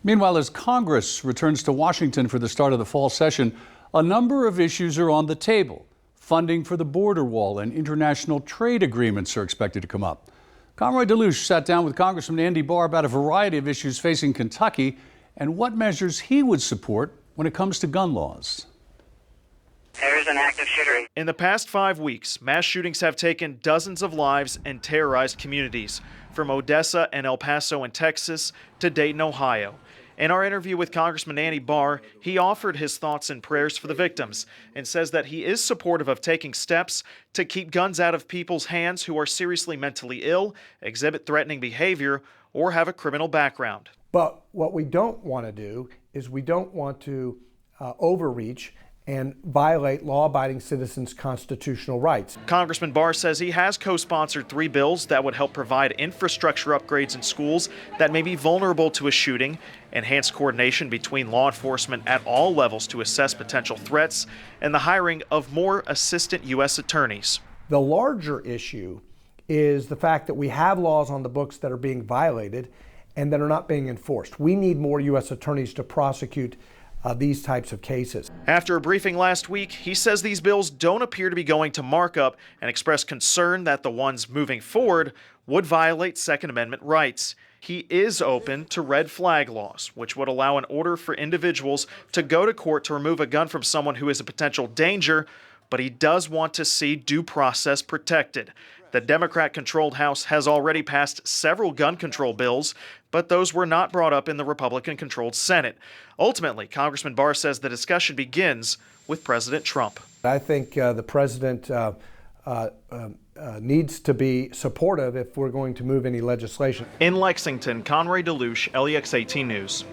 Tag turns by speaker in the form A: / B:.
A: Meanwhile, as Congress returns to Washington for the start of the fall session, a number of issues are on the table. Funding for the border wall and international trade agreements are expected to come up. Conroy Delouche sat down with Congressman Andy Barr about a variety of issues facing Kentucky and what measures he would support when it comes to gun laws.
B: There's an active shooter.
C: In the past 5 weeks, mass shootings have taken dozens of lives and terrorized communities, from Odessa and El Paso in Texas to Dayton, Ohio. In our interview with Congressman Andy Barr, he offered his thoughts and prayers for the victims and says that he is supportive of taking steps to keep guns out of people's hands who are seriously mentally ill, exhibit threatening behavior, or have a criminal background.
D: But what we don't want to do is we don't want to overreach and violate law-abiding citizens' constitutional rights.
C: Congressman Barr says he has co-sponsored 3 bills that would help provide infrastructure upgrades in schools that may be vulnerable to a shooting, enhance coordination between law enforcement at all levels to assess potential threats, and the hiring of more assistant U.S. attorneys.
D: The larger issue is the fact that we have laws on the books that are being violated and that are not being enforced. We need more U.S. attorneys to prosecute these types of cases.
C: After a briefing last week, he says these bills don't appear to be going to markup and expressed concern that the ones moving forward would violate Second Amendment rights. He is open to red flag laws, which would allow an order for individuals to go to court to remove a gun from someone who is a potential danger, but he does want to see due process protected. The Democrat-controlled House has already passed several gun control bills, but those were not brought up in the Republican-controlled Senate. Ultimately, Congressman Barr says the discussion begins with President Trump.
D: I think the president needs to be supportive if we're going to move any legislation.
C: In Lexington, Conroy Delouche, LEX 18 News.